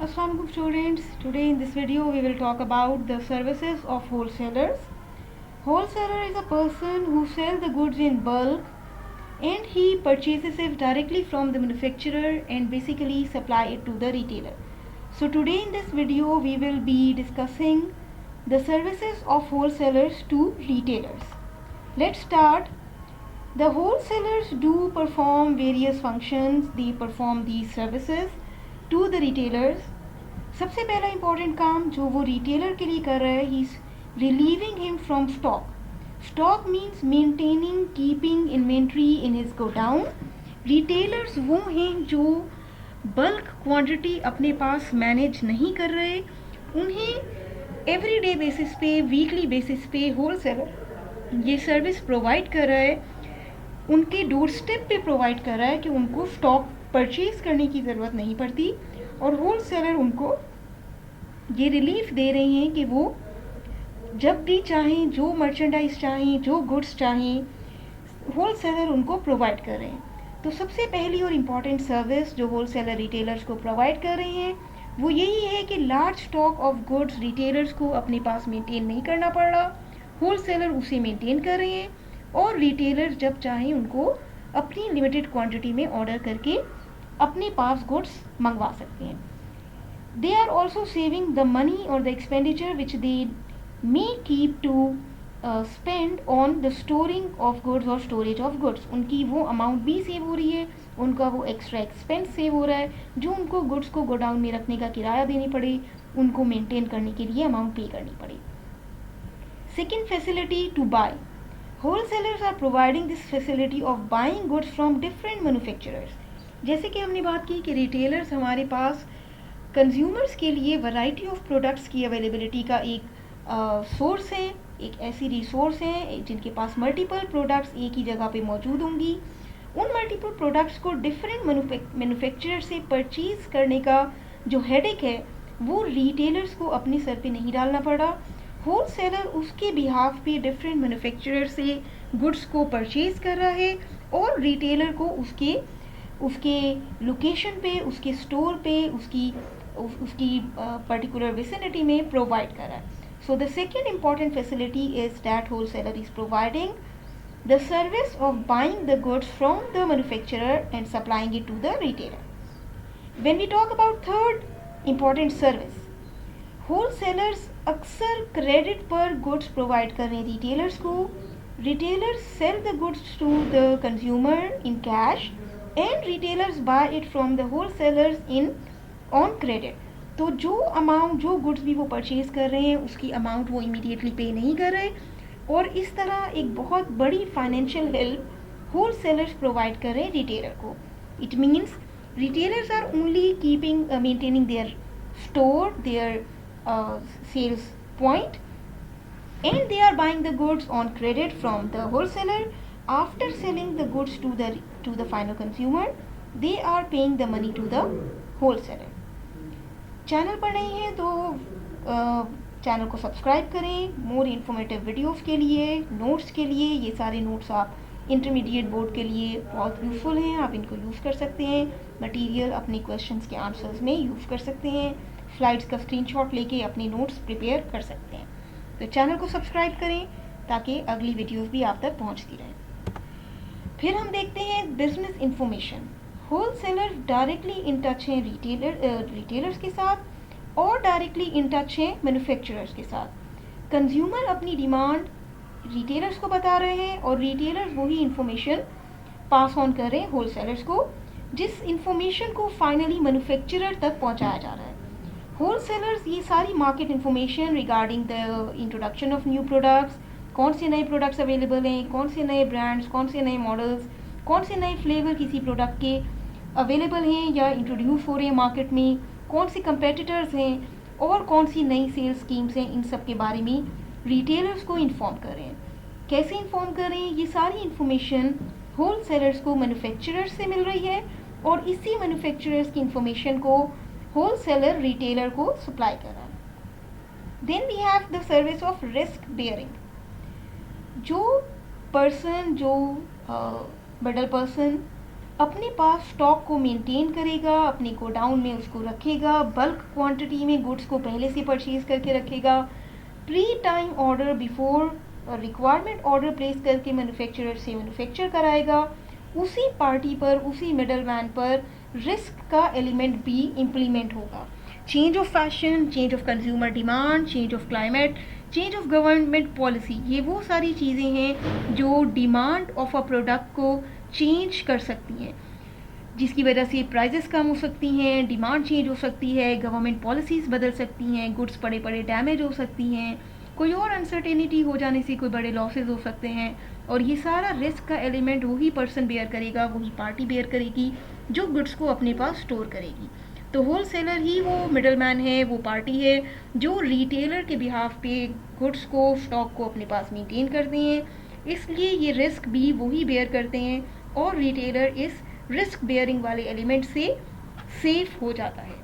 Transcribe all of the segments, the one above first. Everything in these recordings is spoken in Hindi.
Assalamualaikum students. Today in this video we will talk about the services of wholesalers. Wholesaler is a person who sells the goods in bulk and he purchases it directly from the manufacturer and basically supply it to the retailer. So today in this video we will be discussing the services of wholesalers to retailers. Let's start. The wholesalers do perform various functions. They perform these services to the retailers. सबसे पहला इम्पॉर्टेंट काम जो वो रिटेलर के लिए कर रहा है, he is relieving him from stock. Stock means maintaining keeping inventory in his godown. Retailers वो हैं जो बल्क क्वांटिटी अपने पास मैनेज नहीं कर रहे. उन्हें एवरीडे बेसिस पे, वीकली बेसिस पे होलसेलर ये सर्विस प्रोवाइड कर रहा है, उनके डोर स्टेप पे प्रोवाइड कर रहा है कि उनको स्टॉक परचेज करने की ज़रूरत नहीं पड़ती और होलसेलर उनको ये रिलीफ दे रहे हैं कि वो जब भी चाहें, जो मर्चेंडाइज चाहें, जो गुड्स चाहें, होलसेलर उनको प्रोवाइड कर रहे हैं. तो सबसे पहली और इम्पॉर्टेंट सर्विस जो होलसेलर रिटेलर्स को प्रोवाइड कर रहे हैं वो यही है कि large stock of goods retailers को अपने पास मेंटेन नहीं करना पड़ रहा, होलसेलर उसे मेंटेन कर रहे हैं और रिटेलर्स जब चाहें उनको अपनी लिमिटेड क्वांटिटी में ऑर्डर करके अपने पास गुड्स मंगवा सकते हैं. They are also saving the money और the expenditure which they may keep to spend on the storing of goods और स्टोरेज ऑफ गुड्स. उनकी वो अमाउंट भी सेव हो रही है, उनका वो एक्स्ट्रा एक्सपेंस सेव हो रहा है जो उनको गुड्स को गोडाउन में रखने का किराया देनी पड़े, उनको मेंटेन करने के लिए अमाउंट पे करनी पड़े. Second facility to buy. Wholesalers are providing this facility of buying goods from different manufacturers. जैसे कि हमने बात की कि रिटेलर्स हमारे पास कंज्यूमर्स के लिए वैरायटी ऑफ प्रोडक्ट्स की अवेलेबिलिटी का एक सोर्स है, एक ऐसी रिसोर्स है जिनके पास मल्टीपल प्रोडक्ट्स एक ही जगह पे मौजूद होंगी. उन मल्टीपल प्रोडक्ट्स को डिफरेंट मैन्युफैक्चरर से परचेज करने का जो हेडेक है वो रिटेलर्स को अपने सर पे नहीं डालना पड़ा. होलसेलर उसके बिहाफ पे डिफरेंट मैन्युफैक्चरर से गुड्स को परचेज कर रहा है और रिटेलर को उसके लोकेशन पे, उसके स्टोर पे, उसकी पर्टिकुलर विसिनिटी में प्रोवाइड कर रहा है. So the second important facility is that wholesaler is providing the service of buying the goods from the manufacturer and supplying it to the retailer. When we talk about third important service, wholesalers अक्सर क्रेडिट पर गुड्स प्रोवाइड कर रहे हैं रिटेलर्स को. Retailers sell the goods to the consumer in cash and retailers buy it from the wholesalers in on credit. तो जो अमाउंट, जो गुड्स भी वो परचेज कर रहे हैं उसकी अमाउंट वो इमीडिएटली पे नहीं कर रहे और इस तरह एक बहुत बड़ी फाइनेंशियल हेल्प होलसेलर्स प्रोवाइड कर रहे हैं रिटेलर को. It means retailers are only keeping maintaining their store, their sales point, and they are buying the goods on credit from the wholesaler. After selling the goods to the final consumer, they are paying the money to the wholesaler. Channel पर नहीं है तो चैनल को सब्सक्राइब करें. मोर इन्फॉर्मेटिव वीडियोस के लिए, नोट्स के लिए, ये सारे नोट्स आप इंटरमीडिएट बोर्ड के लिए बहुत यूज़फुल हैं, आप इनको यूज़ कर सकते हैं. मटेरियल अपने क्वेश्चंस के आंसर्स में यूज़ कर सकते हैं. स्लाइड्स का स्क्रीनशॉट लेके अपने नोट्स प्रिपेयर कर सकते हैं. तो चैनल को सब्सक्राइब करें ताकि अगली वीडियोस भी आप तक पहुंचती रहें. फिर हम देखते हैं business information. Wholesaler directly in touch हैं रिटेलर्स के साथ और डायरेक्टली इन टच हैं मैन्युफैक्चरर्स के साथ. कंज्यूमर अपनी डिमांड रिटेलर्स को बता रहे हैं और रिटेलर्स वही इंफॉर्मेशन पास ऑन कर रहे हैं होलसेलर्स को, जिस इंफॉर्मेशन को फाइनली मैन्युफैक्चरर तक पहुंचाया जा रहा है. होलसेलर्स ये सारी market information regarding the introduction of new products, कौन से नए प्रोडक्ट्स अवेलेबल हैं, कौन से नए ब्रांड्स, कौन से नए मॉडल्स, कौन से नए फ्लेवर किसी प्रोडक्ट के अवेलेबल हैं या इंट्रोड्यूस हो रहे हैं मार्केट में, कौन से कंपेटिटर्स हैं और कौन सी नई सेल्स स्कीम्स हैं, इन सब के बारे में रिटेलर्स को इन्फॉर्म कर रहे हैं. कैसे इन्फॉर्म कर रहे हैं? ये सारी इन्फॉर्मेशन होलसेलर्स को मैन्युफैक्चरर्स से मिल रही है और इसी मैन्युफैक्चरर्स की इन्फॉर्मेशन को होलसेलर रिटेलर को सप्लाई कर रहा है. Then we have the service of risk bearing. जो पर्सन, जो मिडल पर्सन अपने पास स्टॉक को मेंटेन करेगा, अपने गोडाउन में उसको रखेगा, बल्क क्वांटिटी में गुड्स को पहले से परचेज करके रखेगा, pre time order before requirement order place करके मैन्युफैक्चरर से मैन्युफैक्चर कराएगा, उसी पार्टी पर, उसी मिडल मैन पर रिस्क का एलिमेंट भी इम्प्लीमेंट होगा। Change of fashion, change of consumer demand, change of climate, change of government policy, ये वो सारी चीज़ें हैं जो डिमांड ऑफ अ प्रोडक्ट को चेंज कर सकती हैं, जिसकी वजह से प्राइजेस कम हो सकती हैं, डिमांड चेंज हो सकती है, गवर्नमेंट पॉलिसीज़ बदल सकती हैं, गुड्स बड़े बड़े डैमेज हो सकती हैं, कोई और अनसर्टेनिटी हो जाने से कोई बड़े लॉसेज हो सकते हैं। और ये सारा रिस्क का एलिमेंट वही पर्सन बेयर करेगा, वही पार्टी बेयर करेगी जो गुड्स को अपने पास स्टोर करेगी। तो होल सेलर ही वो मिडल मैन है, वो पार्टी है जो रिटेलर के बिहाफ पे गुड्स को, स्टॉक को अपने पास मेंटेन करते हैं, इसलिए ये रिस्क भी वही बेयर करते हैं और रिटेलर इस रिस्क बेयरिंग वाले एलिमेंट से सेफ हो जाता है।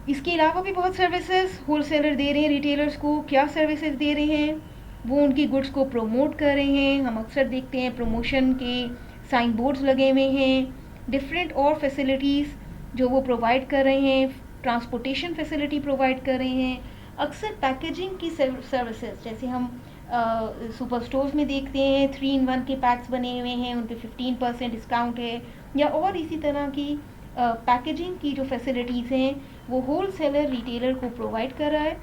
इसके अलावा भी बहुत सर्विसेज होल सेलर दे रहे हैं रिटेलर्स को। क्या सर्विसेज दे रहे हैं? वो उनकी गुड्स को प्रमोट कर रहे हैं। हम अक्सर देखते हैं प्रमोशन के साइन बोर्ड्स लगे हुए हैं, डिफरेंट और फैसिलिटीज़ जो वो प्रोवाइड कर रहे हैं, ट्रांसपोर्टेशन फैसिलिटी प्रोवाइड कर रहे हैं। अक्सर पैकेजिंग की सर्विसेज, जैसे हम सुपर स्टोर्स में देखते हैं 3-in-1 के पैक्स बने हुए हैं, उन पे 15% डिस्काउंट है, या और इसी तरह की पैकेजिंग की जो फैसिलिटीज़ हैं वो होल सेलर रिटेलर को प्रोवाइड कर रहा है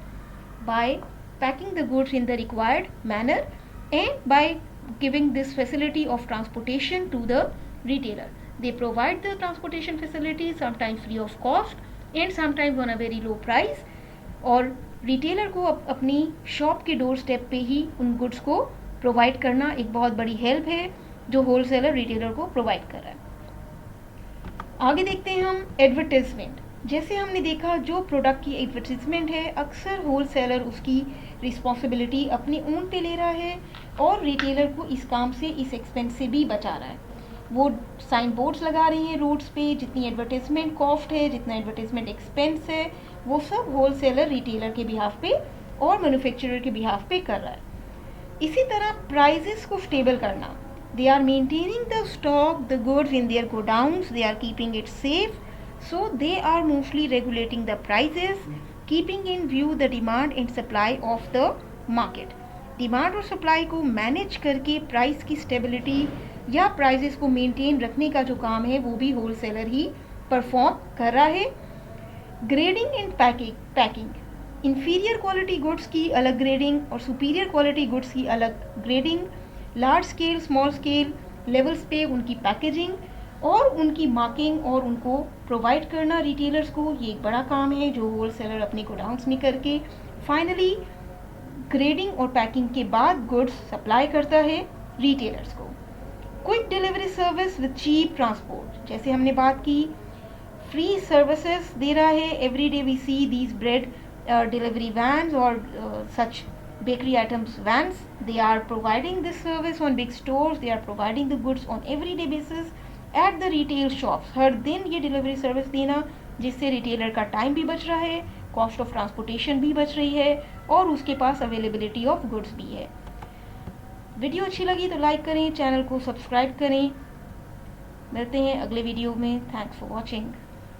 by packing the goods in the required manner and by giving this facility of transportation to the retailer. They provide the transportation facility sometimes free of cost and sometimes on a very low price, और रिटेलर को अपनी शॉप के डोर स्टेप पे ही उन गुड्स को प्रोवाइड करना एक बहुत बड़ी हेल्प है जो होल सेलर रिटेलर को प्रोवाइड कर रहा है। आगे देखते हैं हम एडवर्टाइजमेंट। जैसे हमने देखा जो प्रोडक्ट की एडवर्टाइजमेंट है अक्सर होल सेलर उसकी रिस्पॉन्सिबिलिटी अपने ओन पे ले रहा है और रिटेलर को इस काम से, इस एक्सपेंस से भी बचा रहा है। वो साइन बोर्ड्स लगा रही हैं रोड्स पे, जितनी एडवर्टाइजमेंट कॉस्ट है, जितना एडवर्टाइजमेंट एक्सपेंस है, वो सब होल सेलर रिटेलर के बिहाफ पे और मैन्युफैक्चरर के बिहाफ पे कर रहा है। इसी तरह प्राइजेस को स्टेबल करना, they are maintaining the stock, the goods in their godowns, they are keeping it safe, so they are mostly regulating the prices, keeping in view the demand and supply of the market. Demand और सप्लाई को मैनेज करके प्राइस की स्टेबिलिटी या प्राइजेस को मेंटेन रखने का जो काम है वो भी होल सेलर ही परफॉर्म कर रहा है। Grading and packing, inferior quality goods की अलग ग्रेडिंग और सुपीरियर क्वालिटी गुड्स की अलग grading, large scale, small scale levels पे उनकी पैकेजिंग और उनकी मार्किंग और उनको प्रोवाइड करना रिटेलर्स को, ये एक बड़ा काम है जो होल सेलर अपने गोडाउन्स में करके फाइनली ग्रेडिंग और पैकिंग के बाद गुड्स सप्लाई करता है रिटेलर्स को। Quick delivery service with cheap transport, जैसे हमने बात की फ्री सर्विसेज दे रहा है। Every day we see these bread delivery vans और such bakery items vans, they are providing this service on big stores, they are providing the goods on everyday basis at the retail shops। हर दिन ये डिलीवरी सर्विस देना जिससे रिटेलर का टाइम भी बच रहा है, कॉस्ट ऑफ ट्रांसपोर्टेशन भी बच रही है और उसके पास अवेलेबिलिटी ऑफ गुड्स भी है। वीडियो अच्छी लगी तो लाइक करें, चैनल को सब्सक्राइब करें। मिलते हैं अगले वीडियो में। Thanks for watching.